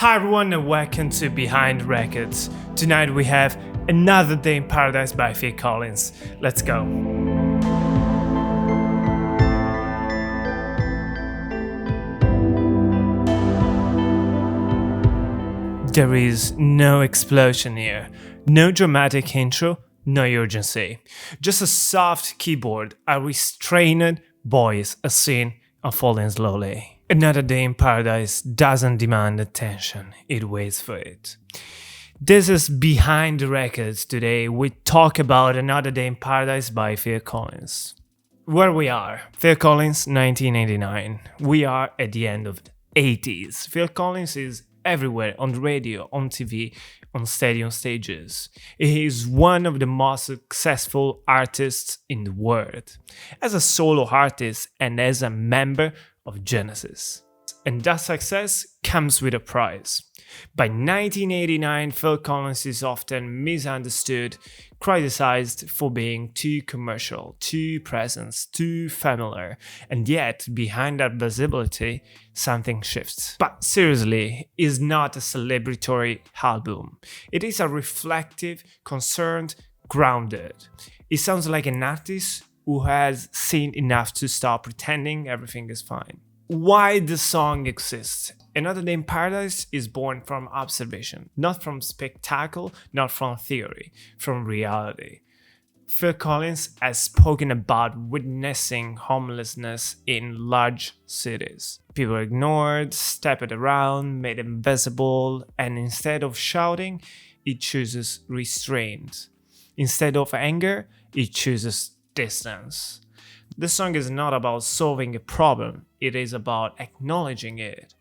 Hi everyone and welcome to Behind Records. Tonight we have Another Day in Paradise by Phil Collins. Let's go. There is no explosion here, no dramatic intro, no urgency. Just a soft keyboard, a restrained voice, a scene unfolding slowly. Another Day in Paradise doesn't demand attention, it waits for it. This is Behind the Records. Today we talk about Another Day in Paradise by Phil Collins. Where we are, Phil Collins, 1989. We are at the end of the 80s. Phil Collins is everywhere, on the radio, on TV, on stadium stages. He is one of the most successful artists in the world, as a solo artist and as a member of Genesis. And that success comes with a price. By 1989, Phil Collins is often misunderstood, criticized for being too commercial, too present, too familiar, and yet behind that visibility, something shifts. But seriously, it's not a celebratory album. It is a reflective, concerned, grounded. It sounds like an artist who has seen enough to stop pretending everything is fine. Why the song exists? Another Day in Paradise is born from observation, not from spectacle, not from theory, from reality. Phil Collins has spoken about witnessing homelessness in large cities. People ignored, stepped around, made invisible, and instead of shouting, he chooses restraint. Instead of anger, he chooses distance. The song is not about solving a problem, it is about acknowledging it,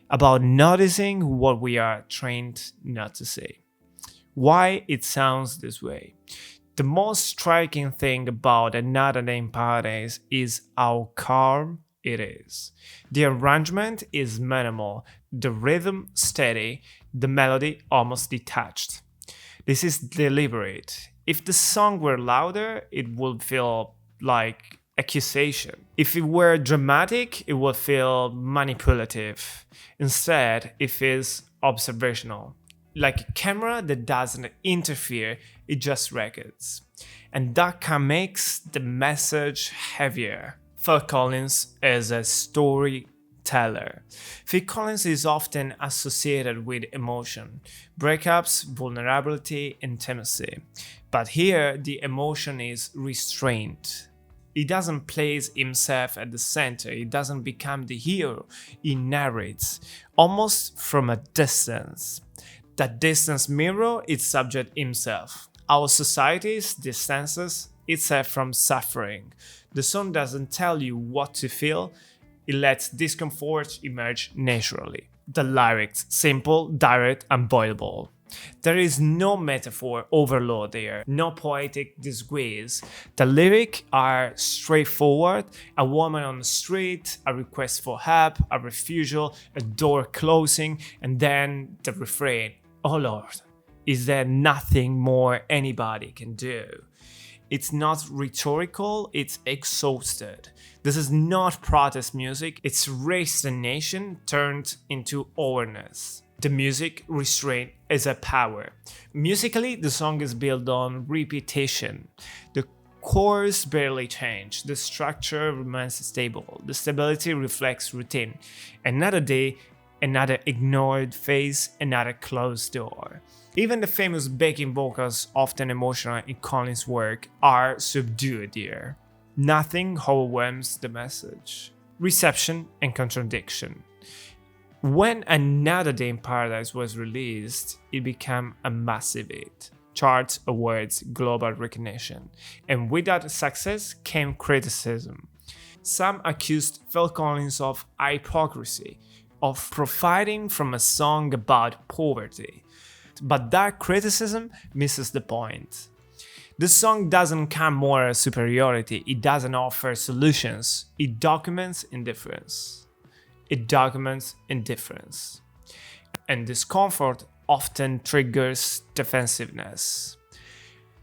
about noticing what we are trained not to see. Why it sounds this way? The most striking thing about Another Day in Paradise is how calm it is. The arrangement is minimal, the rhythm steady, the melody almost detached. This is deliberate. If the song were louder, it would feel like accusation. If it were dramatic, it would feel manipulative. Instead, it feels observational. Like a camera that doesn't interfere, it just records. And that can make the message heavier. Phil Collins is a storyteller. Phil Collins is often associated with emotion, breakups, vulnerability, intimacy. But here, the emotion is restraint. He doesn't place himself at the center, he doesn't become the hero, he narrates, almost from a distance. That distance mirrors its subject himself. Our society distances itself from suffering. The song doesn't tell you what to feel, it lets discomfort emerge naturally. The lyrics, simple, direct, unavoidable. There is no metaphor overload there, no poetic disguise. The lyrics are straightforward: a woman on the street, a request for help, a refusal, a door closing, and then the refrain: "Oh Lord, is there nothing more anybody can do?" It's not rhetorical, it's exhausted. This is not protest music, it's resignation turned into awareness. The music restraint is a power. Musically, the song is built on repetition. The chorus barely change. The structure remains stable. The stability reflects routine. Another day, another ignored face, another closed door. Even the famous backing vocals, often emotional in Collins' work, are subdued here. Nothing overwhelms the message. Reception and contradiction. When Another Day in Paradise was released, it became a massive hit. Charts, awards, global recognition. And with that success came criticism. Some accused Phil Collins of hypocrisy, of profiting from a song about poverty. But that criticism misses the point. The song doesn't come more as superiority, it doesn't offer solutions, it documents indifference. It documents indifference. And discomfort often triggers defensiveness.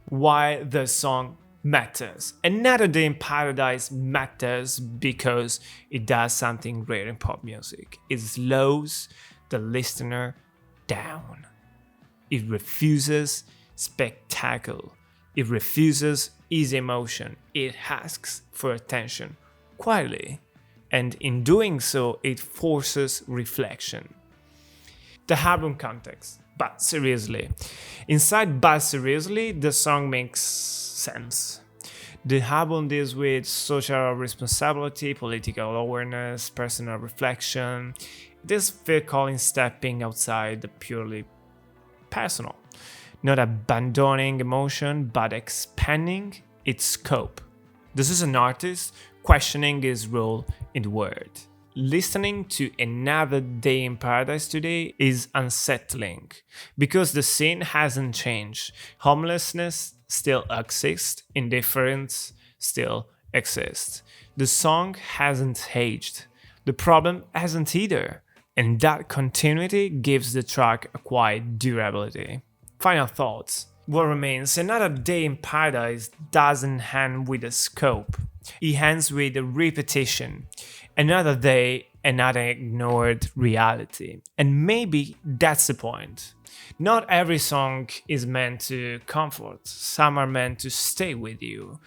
Why the song matters. Another Day in Paradise matters because it does something rare in pop music. It slows the listener down. It refuses spectacle. It refuses easy emotion. It asks for attention quietly. And in doing so, it forces reflection. The album context. But seriously. Inside But Seriously, the song makes sense. The album deals with social responsibility, political awareness, personal reflection. This Phil Collins stepping outside the purely personal, not abandoning emotion, but expanding its scope. This is an artist questioning his role in the world. Listening to Another Day in Paradise today is unsettling because the scene hasn't changed. Homelessness still exists, indifference still exists. The song hasn't aged. The problem hasn't either. And that continuity gives the track a quiet durability. Final thoughts. What remains? Another Day in Paradise doesn't end with a scope. It ends with a repetition. Another day, another ignored reality. And maybe that's the point. Not every song is meant to comfort. Some are meant to stay with you,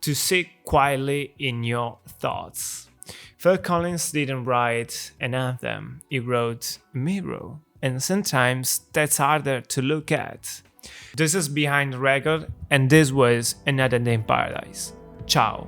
to sit quietly in your thoughts. Phil Collins didn't write an anthem, he wrote a mirror. And sometimes that's harder to look at. This is Behind the Record, and this was Another Day in Paradise. Ciao.